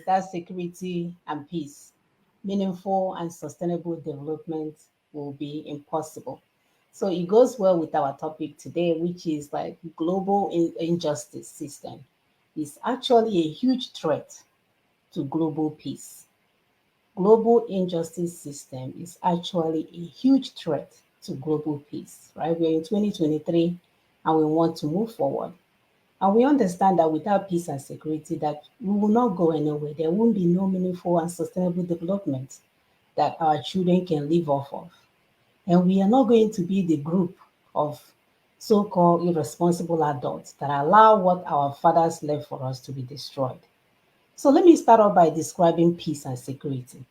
without security and peace, meaningful and sustainable development will be impossible. So it goes well with our topic today, which is like global injustice system is actually a huge threat to global peace. Global injustice system is actually a huge threat to global peace, right? We're in 2023 and we want to move forward. And we understand that without peace and security, that we will not go anywhere. There won't be no meaningful and sustainable development that our children can live off of. And we are not going to be the group of so-called irresponsible adults that allow what our fathers left for us to be destroyed. So let me start off by describing peace and security.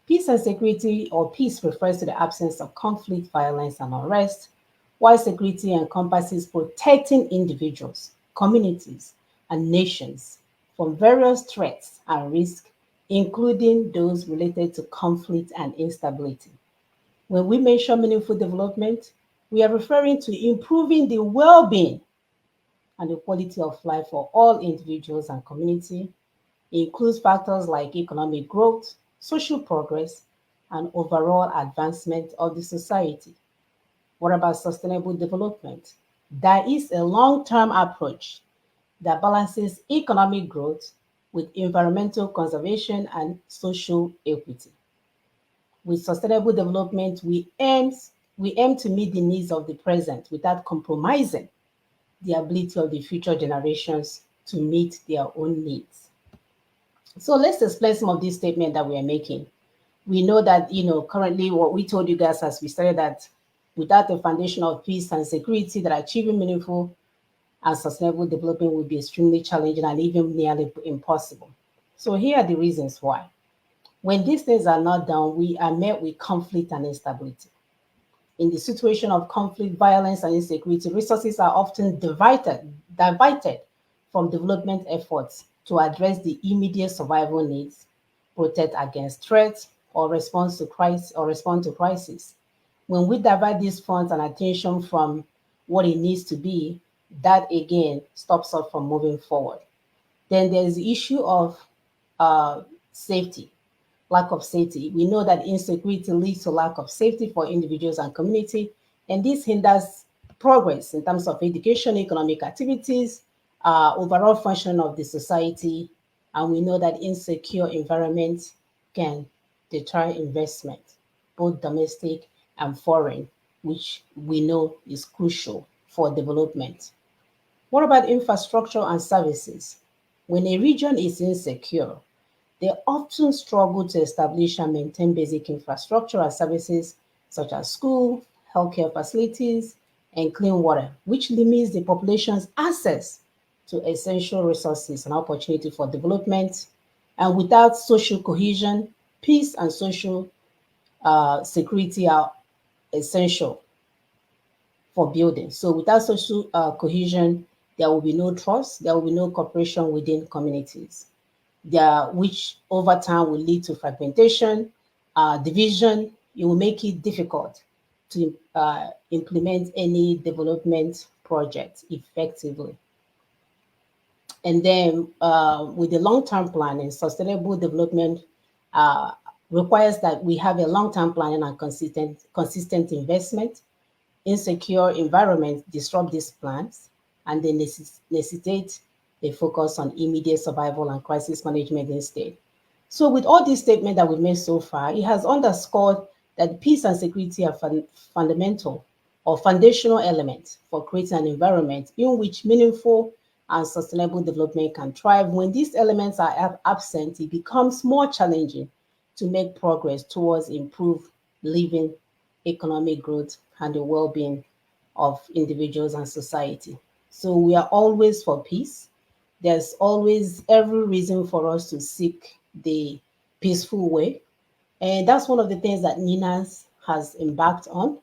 Peace and security, or peace, refers to the absence of conflict, violence, and unrest, while security encompasses protecting individuals, communities, and nations from various threats and risks, including those related to conflict and instability. When we mention meaningful development, we are referring to improving the well being and the quality of life for all individuals and community. It includes factors like economic growth, social progress, and overall advancement of the society. What about sustainable development? That is a long term approach that balances economic growth with environmental conservation and social equity. With sustainable development, we aim to meet the needs of the present without compromising the ability of the future generations to meet their own needs. So let's explain some of these statements that we are making. We know that, currently what we told you guys as we started that without the foundation of peace and security, that achieving meaningful and sustainable development will be extremely challenging and even nearly impossible. So here are the reasons why. When these things are not done, we are met with conflict and instability. In the situation of conflict, violence, and insecurity, resources are often diverted from development efforts to address the immediate survival needs, protect against threats, or respond to crisis. When we divert these funds and attention from what it needs to be, that again stops us from moving forward. Then there's the issue of uh, safety, lack of safety. We know that insecurity leads to lack of safety for individuals and community, and this hinders progress in terms of education, economic activities, overall functioning of the society. And we know that insecure environments can deter investment, both domestic and foreign, which we know is crucial for development. What about infrastructure and services? When a region is insecure, they often struggle to establish and maintain basic infrastructure and services such as school, healthcare facilities, and clean water, which limits the population's access to essential resources and opportunity for development. And without social cohesion, peace and social security are essential for building. So without social cohesion, there will be no trust, there will be no cooperation within communities, which over time will lead to fragmentation, division. It will make it difficult to implement any development project effectively. And then with the long-term planning, sustainable development uh, requires that we have a long-term planning and consistent investment. Insecure environments disrupt these plans and they necessitate a focus on immediate survival and crisis management instead. So, with all these statements that we've made so far, it has underscored that peace and security are fundamental or foundational elements for creating an environment in which meaningful and sustainable development can thrive. When these elements are absent, it becomes more challenging to make progress towards improved living, economic growth, and the well being of individuals and society. So, we are always for peace. There's always every reason for us to seek the peaceful way. And that's one of the things that Nina's has embarked on,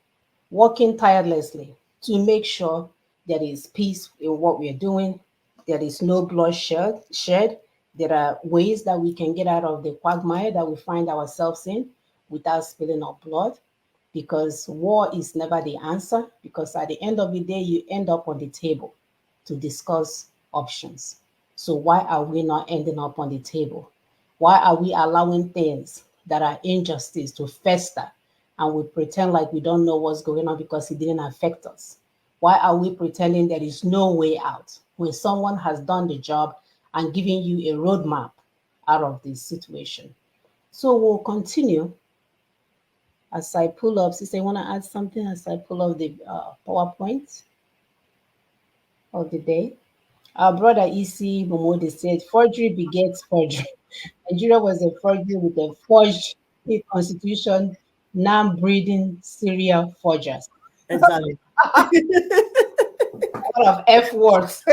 working tirelessly to make sure there is peace in what we are doing. There is no bloodshed. There are ways that we can get out of the quagmire that we find ourselves in without spilling our blood, because war is never the answer, because at the end of the day, you end up on the table to discuss options. So why are we not ending up on the table? Why are we allowing things that are injustice to fester and we pretend like we don't know what's going on because it didn't affect us? Why are we pretending there is no way out when someone has done the job and given you a roadmap out of this situation? So we'll continue as I pull up. Since I want to add something as I pull up the PowerPoint of the day. Our brother EC Momodi said, forgery begets forgery. Nigeria was a forgery with a forged constitution, now breeding serial forgers. Exactly. A lot of F words.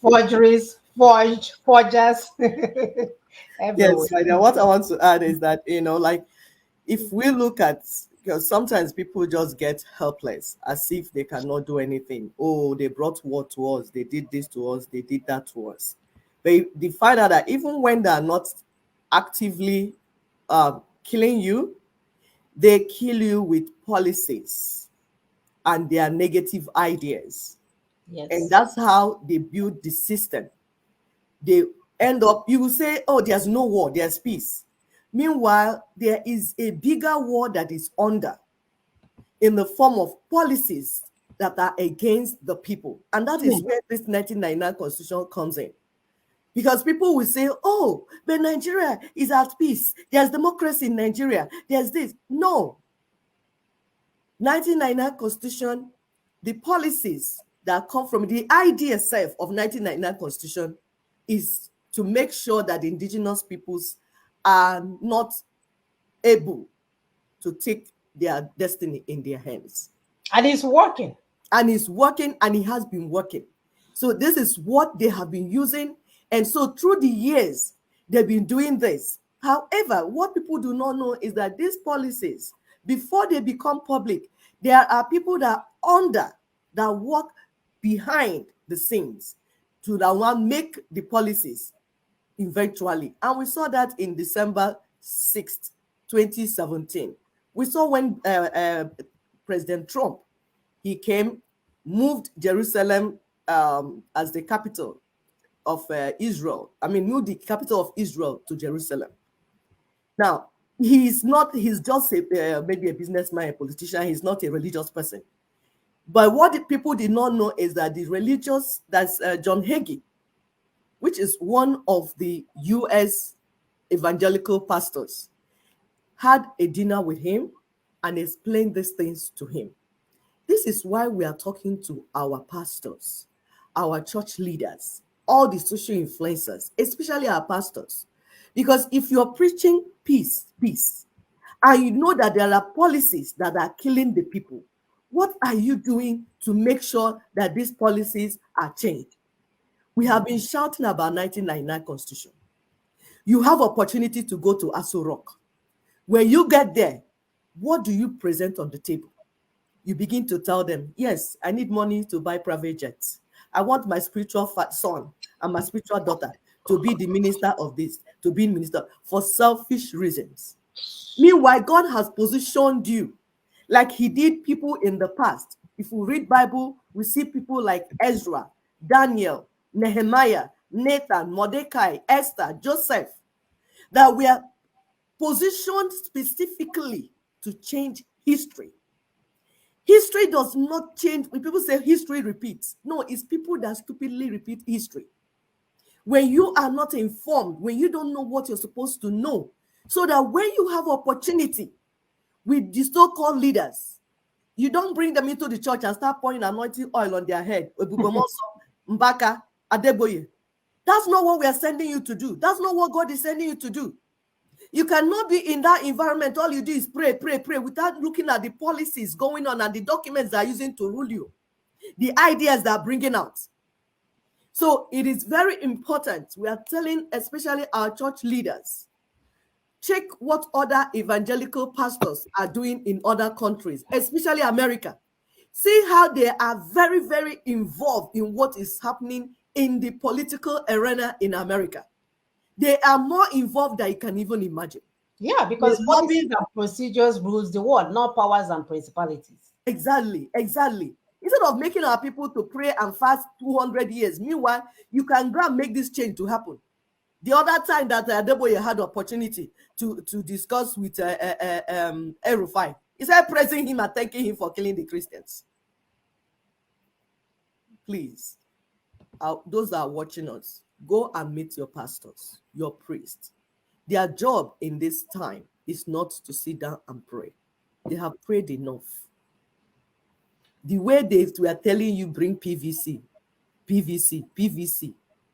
Forgeries, forgers Yes, everywhere. my dear. What I want to add is that, like, if we look at, because sometimes people just get helpless as if they cannot do anything. Oh, they brought war to us, they did this to us, they did that to us. They find out that even when they are not actively killing you, they kill you with policies and their negative ideas. And Yes. that's how they build the system. They end up, you will say, oh, there's no war, there's peace. Meanwhile, there is a bigger war that is under in the form of policies that are against the people. And that is where this 1999 constitution comes in. Because people will say, oh, but Nigeria is at peace. There's democracy in Nigeria. There's this. No. 1999 constitution, the policies that come from the idea itself of 1999 constitution is to make sure that the indigenous peoples are not able to take their destiny in their hands. And it's working. And it's working, and it has been working. So this is what they have been using. And so through the years, they've been doing this. However, what people do not know is that these policies, before they become public, there are people that are under, that work behind the scenes to that one make the policies eventually. And we saw that in December 6th, 2017. We saw when President Trump, he came, moved Jerusalem as the capital of Israel. I mean, moved the capital of Israel to Jerusalem. Now, he's just maybe a businessman, a politician. He's not a religious person. But what the people did not know is that that's John Hagee, which is one of the U.S. evangelical pastors, had a dinner with him and explained these things to him. This is why we are talking to our pastors, our church leaders, all the social influencers, especially our pastors. Because if you're preaching peace, and you know that there are policies that are killing the people, what are you doing to make sure that these policies are changed? We have been shouting about 1999 Constitution. You have opportunity to go to Aso Rock. When you get there, what do you present on the table? You begin to tell them, yes, I need money to buy private jets. I want my spiritual son and my spiritual daughter to be the minister of this, to be minister, for selfish reasons. Meanwhile, God has positioned you like he did people in the past. If we read Bible, we see people like Ezra, Daniel, Nehemiah, Nathan, Mordecai, Esther, Joseph, that were positioned specifically to change history. History does not change. When people say history repeats, no, it's people that stupidly repeat history. When you are not informed, when you don't know what you're supposed to know, so that when you have opportunity with the so-called leaders, you don't bring them into the church and start pouring anointing oil on their head. Mbaka, Adeboye. That's not what we are sending you to do. That's not what God is sending you to do. You cannot be in that environment. All you do is pray, pray, pray without looking at the policies going on and the documents they are using to rule you, the ideas they are bringing out. So it is very important. We are telling especially our church leaders, check what other evangelical pastors are doing in other countries, especially America. See how they are very, very involved in what is happening in the political arena in America. They are more involved than you can even imagine. Yeah, because policies and procedures rules the world, not powers and principalities. Exactly. Instead of making our people to pray and fast 200 years, meanwhile, you can go and make this change to happen. The other time that Adeboye had opportunity to discuss with El-Rufai, he started praising him and thanking him for killing the Christians. Please, those that are watching us, go and meet your pastors, your priests. Their job in this time is not to sit down and pray. They have prayed enough. The way they were telling you bring PVC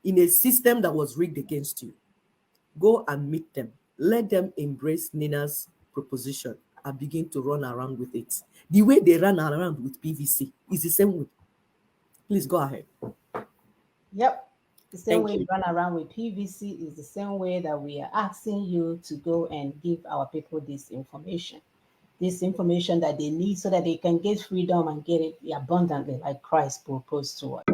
in a system that was rigged against you, go and meet them. Let them embrace Nina's proposition and begin to run around with it. The way they ran around with PVC is the same way. Please go ahead. Yep. The same Thank way you. we run around with PVC is the same way that we are asking you to go and give our people this information that they need so that they can get freedom and get it abundantly like Christ proposed to us.